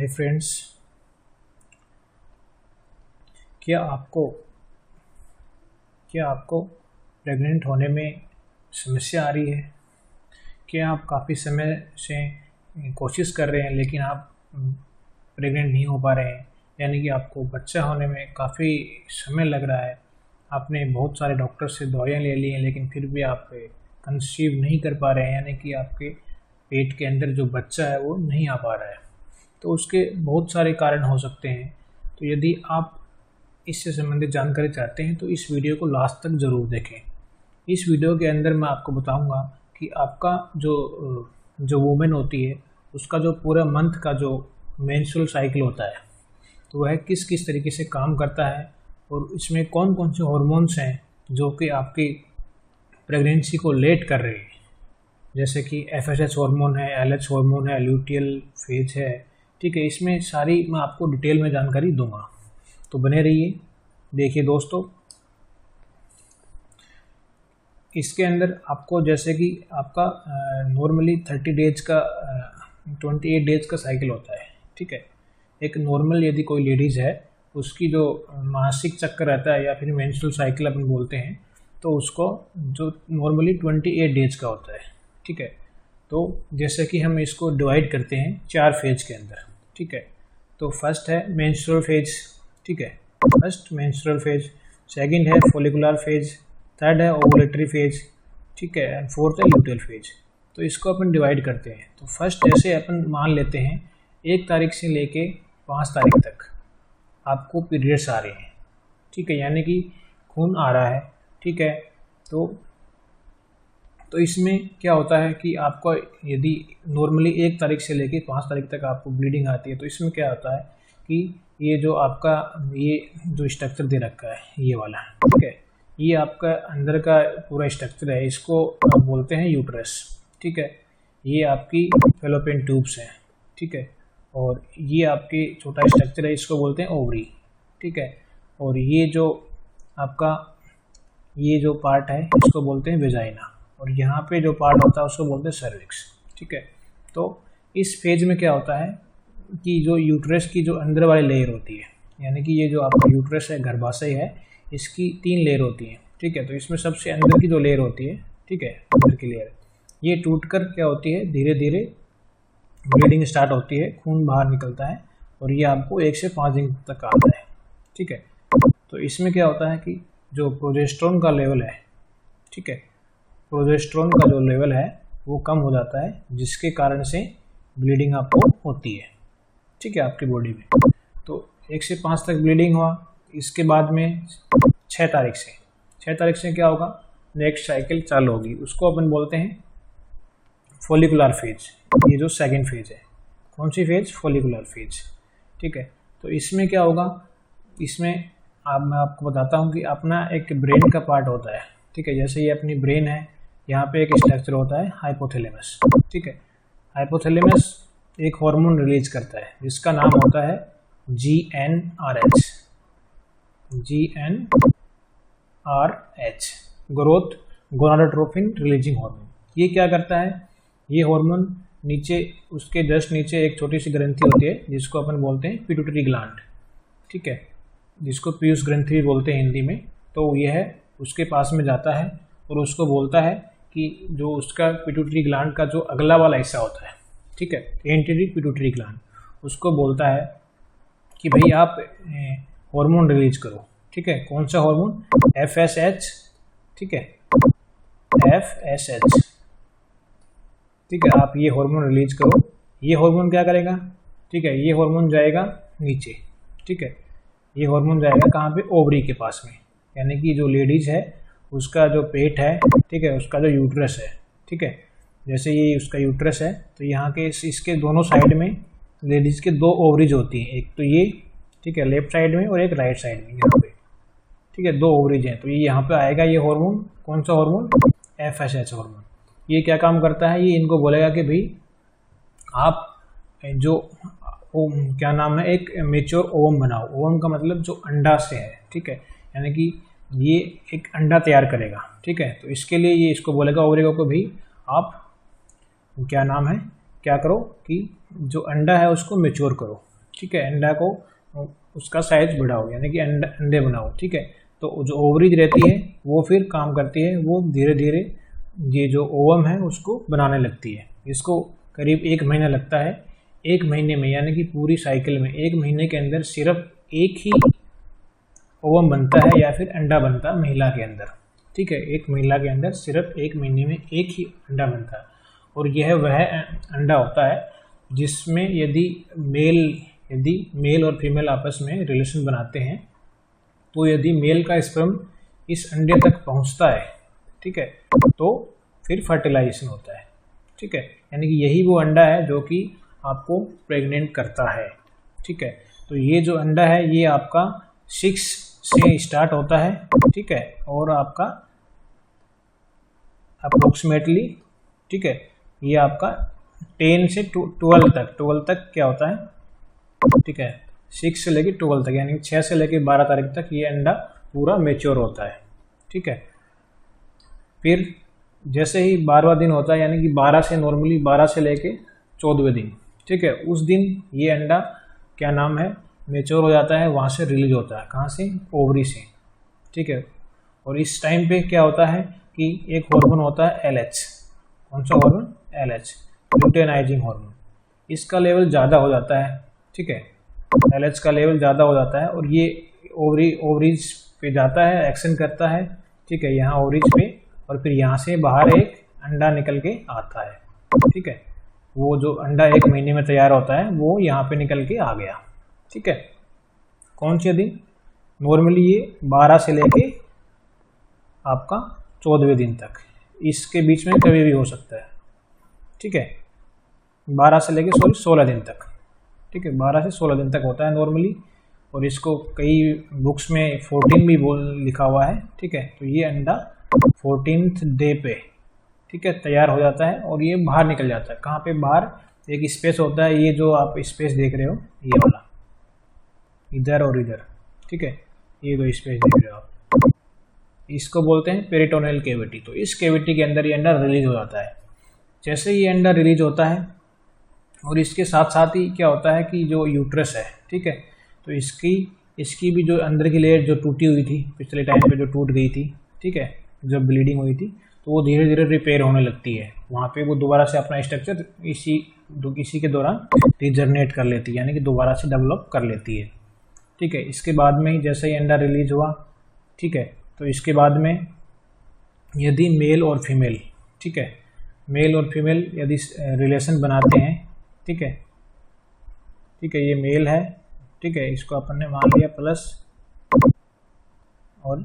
Hi friends, क्या आपको pregnant होने में समस्या आ रही है? क्या आप काफ़ी समय से कोशिश कर रहे हैं लेकिन आप प्रेग्नेंट नहीं हो पा रहे हैं, यानी कि आपको बच्चा होने में काफ़ी समय लग रहा है। आपने बहुत सारे डॉक्टर से दवाइयाँ ले ली हैं लेकिन फिर भी आप कंसीव नहीं कर पा रहे हैं, यानी कि आपके पेट के अंदर जो बच्चा है वो नहीं आ पा रहा है। तो उसके बहुत सारे कारण हो सकते हैं। तो यदि आप इससे संबंधित जानकारी चाहते हैं तो इस वीडियो को लास्ट तक ज़रूर देखें। इस वीडियो के अंदर मैं आपको बताऊंगा कि आपका जो वुमेन होती है उसका जो पूरा मंथ का जो मेंस्ट्रुअल साइकिल होता है तो वह किस किस तरीके से काम करता है और इसमें कौन कौन से हार्मोन्स हैं जो कि आपकी प्रेगनेंसी को लेट कर रहे हैं, जैसे कि FSH हार्मोन है, LH हार्मोन है, ल्यूटियल फेज है। ठीक है, इसमें सारी मैं आपको डिटेल में जानकारी दूंगा, तो बने रहिए। देखिए दोस्तों, इसके अंदर आपको जैसे कि आपका नॉर्मली 28 डेज का साइकिल होता है। ठीक है, एक नॉर्मल यदि कोई लेडीज़ है उसकी जो मासिक चक्कर रहता है या फिर मेंस्ट्रुअल साइकिल अपन बोलते हैं, तो उसको जो नॉर्मली 28 डेज का होता है। ठीक है, तो जैसे कि हम इसको डिवाइड करते हैं 4 फेज के अंदर। ठीक है, तो फर्स्ट है मेंस्ट्रुअल फेज। ठीक है, फर्स्ट मेंस्ट्रुअल फेज, सेकंड है फॉलिकुलर फेज, थर्ड है ओवुलेटरी फेज। ठीक है, एंड फोर्थ है ल्यूटियल फेज। तो इसको अपन डिवाइड करते हैं। तो फर्स्ट जैसे अपन मान लेते हैं 1 तारीख से लेके 5 तारीख तक आपको पीरियड्स आ रहे हैं। ठीक है, यानी कि खून आ रहा है। ठीक है, तो इसमें क्या होता है कि आपको यदि नॉर्मली 1 तारीख से लेके 5 तारीख तक आपको ब्लीडिंग आती है, तो इसमें क्या होता है कि ये जो आपका ये जो स्ट्रक्चर दे रखा है ये वाला, ठीक है, ये आपका अंदर का पूरा स्ट्रक्चर है, इसको आप बोलते हैं यूट्रस। ठीक है, ये आपकी फैलोपियन ट्यूब्स हैं। ठीक है, और ये आपकी छोटा स्ट्रक्चर है, इसको बोलते हैं ओवरी। ठीक है, और ये जो आपका ये जो पार्ट है इसको बोलते हैं वेजाइना, और यहाँ पे जो पार्ट होता है उसको बोलते हैं सर्विक्स। ठीक है, तो इस फेज में क्या होता है कि जो यूट्रस की जो अंदर वाली लेयर होती है, यानी कि ये जो आपका यूट्रस है, गर्भाशय है, इसकी 3 लेयर होती हैं। ठीक है, तो इसमें सबसे अंदर की जो लेयर होती है, ठीक है, अंदर की लेयर, ये टूटकर क्या होती है, धीरे धीरे ब्लीडिंग स्टार्ट होती है, खून बाहर निकलता है और ये आपको 1 से 5 दिन तक आता है। ठीक है, तो इसमें क्या होता है कि जो प्रोजेस्टेरोन का लेवल है, ठीक है, प्रोजेस्टेरोन का जो लेवल है वो कम हो जाता है, जिसके कारण से ब्लीडिंग आपको होती है। ठीक है, आपकी बॉडी में। तो 1 से 5 तक ब्लीडिंग हुआ, इसके बाद में 6 तारीख से क्या होगा, नेक्स्ट साइकिल चालू होगी, उसको अपन बोलते हैं फॉलिकुलर फेज। ये जो सेकंड फेज है, कौन सी फेज, फॉलिकुलर फेज। ठीक है, तो इसमें क्या होगा, इसमें मैं आपको बताता हूँ कि अपना एक ब्रेन का पार्ट होता है। ठीक है, जैसे ये अपनी ब्रेन है, यहाँ पे एक स्ट्रक्चर होता है हाइपोथैलेमस। ठीक है, हाइपोथैलेमस एक हार्मोन रिलीज करता है जिसका नाम होता है GnRH, growth gonadotropin releasing hormone. ये क्या करता है, ये हार्मोन नीचे, उसके जस्ट नीचे एक छोटी सी ग्रंथि होती है जिसको अपन बोलते हैं पिट्यूटरी ग्लैंड। ठीक है, जिसको पीयूष ग्रंथि भी बोलते हैं हिंदी में। तो यह उसके पास में जाता है और उसको बोलता है कि जो उसका पिट्यूटरी ग्लैंड का जो अगला वाला हिस्सा होता है, ठीक है, एंटीरियर पिट्यूटरी ग्लैंड, उसको बोलता है कि भाई आप हार्मोन रिलीज करो। ठीक है, कौन सा हार्मोन, FSH। ठीक है, FSH। ठीक है, आप ये हार्मोन रिलीज करो। ये हार्मोन क्या करेगा, ठीक है, ये हार्मोन जाएगा नीचे। ठीक है, ये हार्मोन जाएगा कहाँ पे, ओवरी के पास में, यानी कि जो लेडीज है उसका जो पेट है, ठीक है, उसका जो यूट्रस है। ठीक है, जैसे ये उसका यूट्रस है, तो यहाँ के इसके दोनों साइड में लेडीज के 2 ओवरीज होती हैं, एक तो ये, ठीक है, लेफ्ट साइड में, और एक राइट साइड में यहाँ पे। ठीक है, 2 ओवरीज हैं, तो ये यहाँ पे आएगा ये हार्मोन, कौन सा हार्मोन, FSH हार्मोन। ये क्या काम करता है, ये इनको बोलेगा कि भाई आप जो क्या नाम है, एक मेच्योर ओवम बनाओ। ओवम का मतलब जो अंडा से है। ठीक है, यानी कि ये एक अंडा तैयार करेगा। ठीक है, तो इसके लिए ये इसको बोलेगा ओवरी को भाई आप क्या नाम है, क्या करो कि जो अंडा है उसको मेच्योर करो। ठीक है, अंडा को उसका साइज बढ़ाओ, यानी कि अंडे बनाओ, ठीक है। तो जो ओवरीज रहती है वो फिर काम करती है, वो धीरे धीरे ये जो ओवम है उसको बनाने लगती है। इसको करीब 1 महीना लगता है। 1 महीने में, यानी कि पूरी साइकिल में 1 महीने के अंदर सिर्फ एक ही ओवम बनता है या फिर अंडा बनता है महिला के अंदर, ठीक है। एक महिला के अंदर सिर्फ 1 महीने में एक ही अंडा बनता है, और यह वह अंडा होता है जिसमें यदि मेल और फीमेल आपस में रिलेशन बनाते हैं, तो यदि मेल का स्पर्म इस अंडे तक पहुंचता है, ठीक है, तो फिर फर्टिलाइजेशन होता है, ठीक है। यानी कि यही वो अंडा है जो कि आपको प्रेग्नेंट करता है, ठीक है। तो ये जो अंडा है ये आपका 6 से स्टार्ट होता है, ठीक है, और आपका अप्रोक्सीमेटली, ठीक है, ये आपका 10 से 12 तक क्या होता है, ठीक है, 6 से लेके 12 तक, यानी 6 से लेके 12 तारीख तक ये अंडा पूरा मेच्योर होता है, ठीक है। फिर जैसे ही 12वां दिन होता है, यानी कि 12 से लेके 14वें दिन, ठीक है, उस दिन ये अंडा क्या नाम है मेच्योर हो जाता है, वहाँ से रिलीज होता है। कहाँ से? ओवरी से, ठीक है। और इस टाइम पे क्या होता है कि एक हार्मोन होता है LH। कौन सा हार्मोन? LH, luteinizing hormone. इसका लेवल ज़्यादा हो जाता है, ठीक है, LH का लेवल ज़्यादा हो जाता है, और ये ओवरीज पे जाता है, एक्शन करता है, ठीक है, यहाँ ओवरीज पे, और फिर यहाँ से बाहर एक अंडा निकल के आता है, ठीक है। वो जो अंडा 1 महीने में तैयार होता है वो यहाँ पे निकल के आ गया, ठीक है। कौन से दिन? नॉर्मली ये 12 से लेके आपका 14वें दिन तक, इसके बीच में कभी भी हो सकता है, ठीक है। 12 से लेके 16 दिन तक, ठीक है, 12 से 16 दिन तक होता है नॉर्मली, और इसको कई बुक्स में 14 भी लिखा हुआ है, ठीक है। तो ये अंडा 14th डे पे, ठीक है, तैयार हो जाता है, और ये बाहर निकल जाता है। कहाँ पे? बाहर एक स्पेस होता है, ये जो आप स्पेस देख रहे हो, ये वाला, इधर और इधर, ठीक है, ये दो स्पेस देख रहे हो आप, इसको बोलते हैं पेरिटोनियल कैविटी। तो इस कैविटी के अंदर ये अंडा रिलीज हो जाता है। जैसे ये अंडा रिलीज होता है, और इसके साथ साथ ही क्या होता है कि जो यूट्रस है, ठीक है, तो इसकी भी जो अंदर की लेयर जो टूटी हुई थी पिछले टाइम पे, जो टूट गई थी, ठीक है, जब ब्लीडिंग हुई थी, तो वो धीरे धीरे रिपेयर होने लगती है। वहाँ पे वो दोबारा से अपना स्ट्रक्चर इसी के दौरान रिजनरेट कर लेती है, यानी कि दोबारा से डेवलप कर लेती है, ठीक है। इसके बाद में जैसे ही अंडा रिलीज हुआ, ठीक है, तो इसके बाद में यदि मेल और फीमेल, ठीक है, मेल और फीमेल यदि रिलेशन बनाते हैं, ठीक है, ठीक है, ये मेल है, ठीक है, इसको अपन ने मान लिया प्लस, और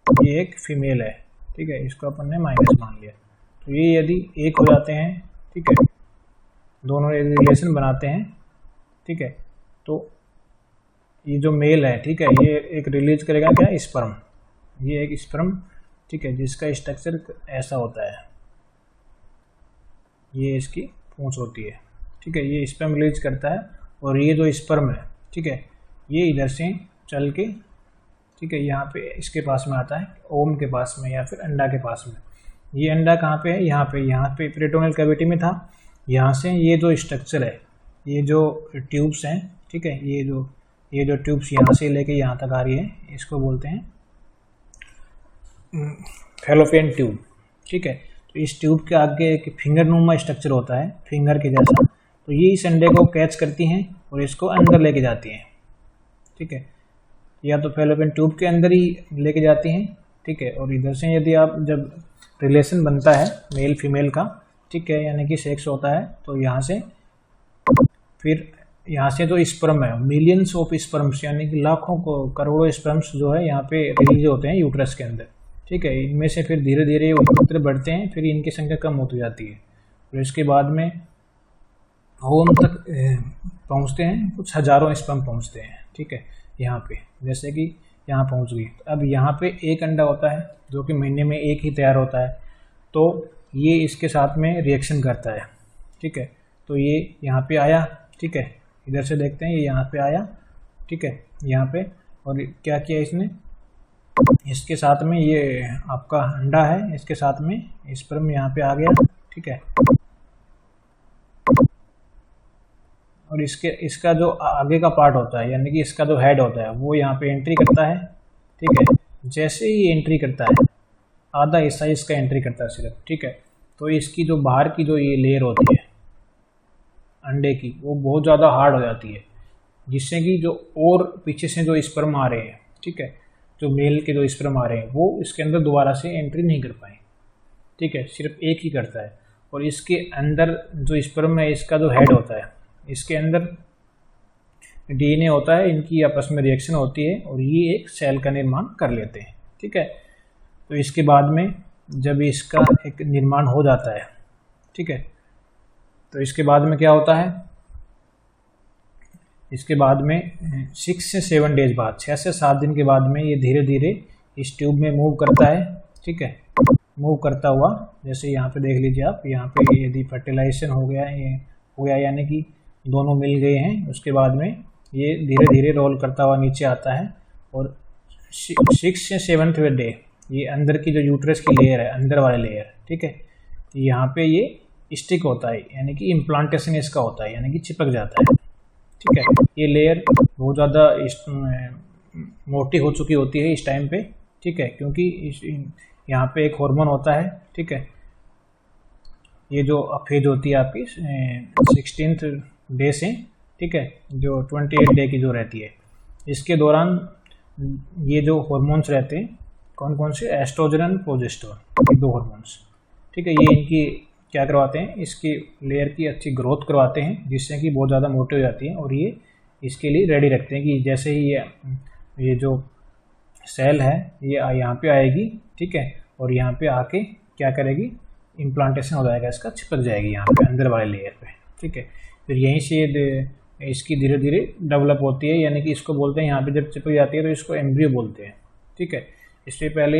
ये एक फीमेल है, ठीक है, इसको अपन ने माइनस मान लिया। तो ये यदि एक हो जाते हैं, ठीक है, दोनों रिलेशन बनाते हैं, ठीक है, तो ये जो मेल है, ठीक है, ये एक रिलीज करेगा क्या? स्पर्म। ये एक स्पर्म, ठीक है, जिसका स्ट्रक्चर ऐसा होता है, ये इसकी पूंछ होती है, ठीक है, ये स्पर्म रिलीज करता है, और ये जो स्पर्म है, ठीक है, ये इधर से चल के, ठीक है, यहाँ पे इसके पास में आता है, ओम के पास में या फिर अंडा के पास में। ये अंडा कहाँ पे है? यहाँ पे पेरिटोनियल कैविटी में था। यहाँ से ये जो स्ट्रक्चर है, ये जो ट्यूब्स हैं, ठीक है, ये जो ट्यूब्स यहाँ से लेके यहाँ तक आ रही है, इसको बोलते हैं फैलोपियन ट्यूब, ठीक है। तो इस ट्यूब के आगे एक फिंगरनुमा स्ट्रक्चर होता है, फिंगर के जैसा, तो ये इस अंडे को कैच करती हैं और इसको अंदर लेके जाती हैं, ठीक है, या तो फैलोपियन ट्यूब के अंदर ही लेके जाती हैं, ठीक है। और इधर से यदि आप जब रिलेशन बनता है मेल फीमेल का, ठीक है, यानी कि सेक्स होता है, तो यहाँ से फिर यहाँ से जो स्पर्म है, मिलियंस ऑफ स्पर्म्स, यानी कि लाखों को करोड़ों स्पर्म्स जो है यहाँ पे रिलीज होते हैं यूट्रस के अंदर, ठीक है। इनमें से फिर धीरे धीरे उत्तर बढ़ते हैं, फिर इनकी संख्या कम होती जाती है, फिर इसके बाद में होम तक पहुँचते हैं, कुछ हजारों स्पर्म पहुँचते हैं, ठीक है, यहाँ पे, जैसे कि यहाँ पहुँच गई। अब यहाँ पे एक अंडा होता है जो कि महीने में एक ही तैयार होता है, तो ये इसके साथ में रिएक्शन करता है, ठीक है। तो ये यहाँ पे आया, ठीक है, इधर से देखते हैं, ये यहाँ पे आया, ठीक है, यहाँ पे, और क्या किया इसने, इसके साथ में ये आपका अंडा है, इसके साथ में स्पर्म यहाँ पे आ गया, ठीक है, और इसका जो आगे का पार्ट होता है यानी कि इसका जो हेड होता है वो यहाँ पे एंट्री करता है, ठीक है। जैसे ही एंट्री करता है, आधा हिस्सा इसका एंट्री करता है सिर्फ, ठीक है। तो इसकी जो बाहर की जो ये लेयर होती है अंडे की, वो बहुत ज़्यादा हार्ड हो जाती है, जिससे कि जो और पीछे से जो स्पर्म आ रहे हैं, ठीक है, जो मेल के जो स्पर्म आ रहे हैं वो इसके अंदर दोबारा से एंट्री नहीं कर पाए, ठीक है, सिर्फ एक ही करता है। और इसके अंदर जो स्पर्म है, इसका जो हेड होता है, इसके अंदर डीएनए होता है, इनकी आपस में रिएक्शन होती है और ये एक सेल का निर्माण कर लेते हैं, ठीक है। तो इसके बाद में जब इसका एक निर्माण हो जाता है, ठीक है, तो इसके बाद में क्या होता है, इसके बाद में 6 से 7 डेज बाद, 6 से 7 दिन के बाद में ये धीरे धीरे इस ट्यूब में मूव करता है, ठीक है। मूव करता हुआ, जैसे यहाँ पे देख लीजिए आप, यहाँ पे यदि फर्टिलाइजेशन हो गया, ये हो गया यानी कि दोनों मिल गए हैं, उसके बाद में ये धीरे धीरे रोल करता हुआ नीचे आता है और 6 से 7th डे ये अंदर की जो यूट्रस की लेयर है, अंदर वाले लेयर, ठीक है, यहाँ पे ये स्टिक होता है, यानी कि इम्प्लांटेशन इसका होता है, यानी कि चिपक जाता है, ठीक है। ये लेयर बहुत ज़्यादा मोटी हो चुकी होती है इस टाइम पे, ठीक है, क्योंकि यहाँ पे एक हार्मोन होता है, ठीक है। ये जो फेज होती है आपकी 16th डे से, ठीक है, जो 28 डे की जो रहती है, इसके दौरान ये जो हार्मोन्स रहते हैं, कौन कौन से, एस्ट्रोजन, प्रोजेस्टेरोन, ये 2 हार्मोन्स, ठीक है, ये इनकी क्या करवाते हैं, इसकी लेयर की अच्छी ग्रोथ करवाते हैं, जिससे कि बहुत ज़्यादा मोटी हो जाती है और ये इसके लिए रेडी रखते हैं कि जैसे ही ये जो सेल है ये यहाँ पे आएगी, ठीक है, और यहाँ पे आके क्या करेगी, इम्प्लांटेशन हो जाएगा, इसका चिपक जाएगी यहाँ पे अंदर वाले लेयर पे, ठीक है। फिर यहीं से इसकी धीरे धीरे डेवलप होती है, यानी कि इसको बोलते हैं, यहाँ पे जब चिपक जाती है तो इसको एम्ब्रियो बोलते हैं, ठीक है। इससे पहले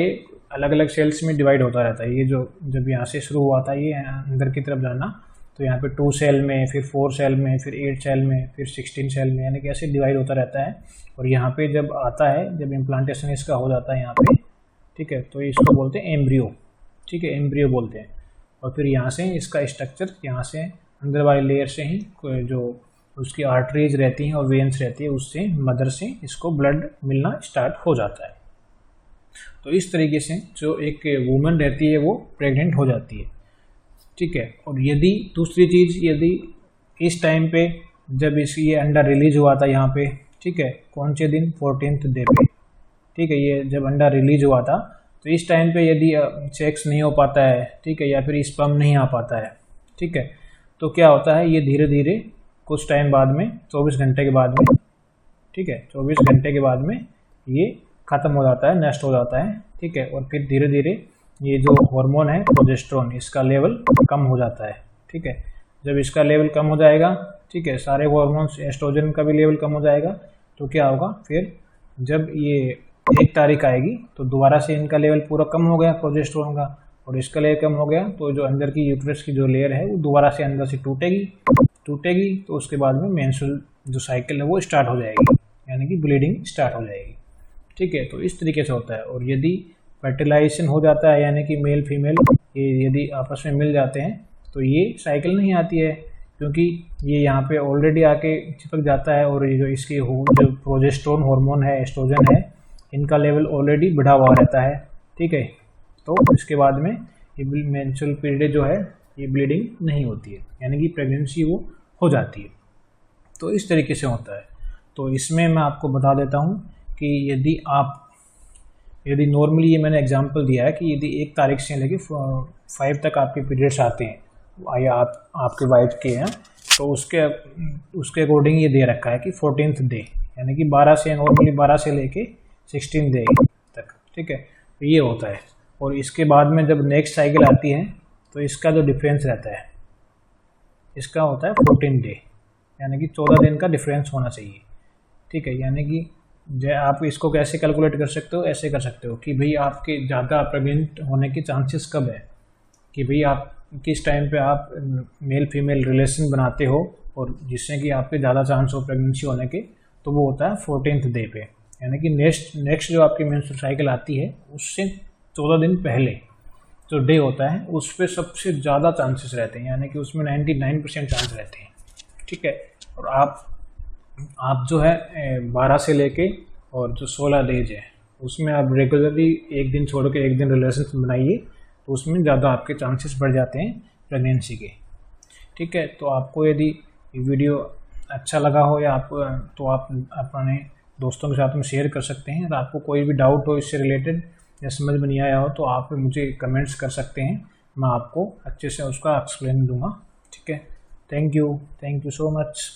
अलग अलग सेल्स में डिवाइड होता रहता है, ये जो जब यहाँ से शुरू हुआ था ये अंदर की तरफ जाना, तो यहाँ पे 2 सेल में, फिर 4 सेल में, फिर 8 सेल में, फिर 16 सेल में, यानी कि ऐसे डिवाइड होता रहता है। और यहाँ पे जब आता है, जब इम्प्लांटेशन इसका हो जाता है यहाँ पे, ठीक है, तो इसको बोलते हैं एम्ब्रियो, ठीक है, एम्ब्रियो बोलते हैं। और फिर यहाँ से इसका स्ट्रक्चर, यहाँ से अंदर वाले लेयर से ही जो उसकी आर्टरीज रहती हैं और वेन्स रहती है, उससे मदर से इसको ब्लड मिलना स्टार्ट हो जाता है। तो इस तरीके से जो एक वूमन रहती है वो प्रेग्नेंट हो जाती है, ठीक है। और यदि दूसरी चीज़, यदि इस टाइम पे जब ये अंडा रिलीज हुआ था यहाँ पे, ठीक है, कौन से दिन, 14th डे पे, ठीक है, ये जब अंडा रिलीज हुआ था, तो इस टाइम पे यदि सेक्स नहीं हो पाता है, ठीक है, या फिर स्पर्म नहीं आ पाता है, ठीक है, तो क्या होता है, ये धीरे धीरे कुछ टाइम बाद में, 24 घंटे के बाद में, ठीक है, 24 घंटे के बाद में ये ख़त्म हो जाता है, नष्ट हो जाता है, ठीक है। और फिर धीरे धीरे ये जो हार्मोन है प्रोजेस्टेरोन, इसका लेवल कम हो जाता है, ठीक है। जब इसका लेवल कम हो जाएगा, ठीक है, सारे हार्मोन्स, एस्ट्रोजन का भी लेवल कम हो जाएगा, तो क्या होगा, फिर जब ये 1 तारीख आएगी तो दोबारा से इनका लेवल पूरा कम हो गया प्रोजेस्टेरोन का, और इसका लेयर कम हो गया, तो जो अंदर की यूट्रस की जो लेयर है वो दोबारा से अंदर से टूटेगी, तो उसके बाद में मेंस्ट्रुअल जो साइकिल है वो स्टार्ट हो जाएगी, यानी कि ब्लीडिंग स्टार्ट हो जाएगी, ठीक है। तो इस तरीके से होता है। और यदि फर्टिलाइजेशन हो जाता है, यानी कि मेल फीमेल ये यदि आपस में मिल जाते हैं, तो ये साइकिल नहीं आती है, क्योंकि ये यहाँ पे ऑलरेडी आके चिपक जाता है, और ये जो इसकी जो प्रोजेस्टेरोन हार्मोन है, एस्ट्रोजन है, इनका लेवल ऑलरेडी बढ़ा हुआ रहता है, ठीक है। तो इसके बाद में ये मेंस्ट्रुअल पीरियड जो है, ये ब्लीडिंग नहीं होती है, यानी कि प्रेगनेंसी वो हो जाती है। तो इस तरीके से होता है। तो इसमें मैं आपको बता देता हूँ कि यदि नॉर्मली, ये मैंने एग्जांपल दिया है कि यदि 1 तारीख से लेके 5 तक आपके पीरियड्स आते हैं, या आपके वाइफ के हैं, तो उसके अकॉर्डिंग ये दे रखा है कि 14th डे, यानी कि 12 से, नॉर्मली 12 से लेके 16 डे तक, ठीक है, तो ये होता है। और इसके बाद में जब नेक्स्ट साइकिल आती है, तो इसका जो डिफरेंस रहता है, इसका होता है 14 डे, यानी कि 14 दिन का डिफरेंस होना चाहिए, ठीक है। यानी कि आप इसको कैसे कैलकुलेट कर सकते हो, ऐसे कर सकते हो कि भाई आपके ज़्यादा प्रेग्नेंट होने के चांसेस कब है, कि भाई आप किस टाइम पे आप मेल फीमेल रिलेशन बनाते हो और जिससे कि आपके ज़्यादा चांस हो प्रेगनेंसी होने के, तो वो होता है 14th डे पे, यानी कि नेक्स्ट जो आपकी मेंस्ट्रुअल साइकिल आती है उससे 14 दिन पहले जो डे होता है उस पर सबसे ज़्यादा चांसेस रहते हैं, यानी कि उसमें 99% चांस रहते हैं, ठीक है। और आप जो है 12 से लेके और जो 16 डेज है उसमें आप रेगुलरली एक दिन छोड़ के एक दिन रिलेशन बनाइए, तो उसमें ज़्यादा आपके चांसेस बढ़ जाते हैं प्रेगनेंसी के। ठीक है, तो आपको यदि वीडियो अच्छा लगा हो या आप तो आप अपने दोस्तों के साथ में शेयर कर सकते हैं। अगर आपको कोई भी डाउट हो इससे रिलेटेड या समझ में नहीं आया हो तो आप मुझे कमेंट्स कर सकते हैं, मैं आपको अच्छे से उसका एक्सप्लेन दूंगा। ठीक है, थैंक यू सो मच।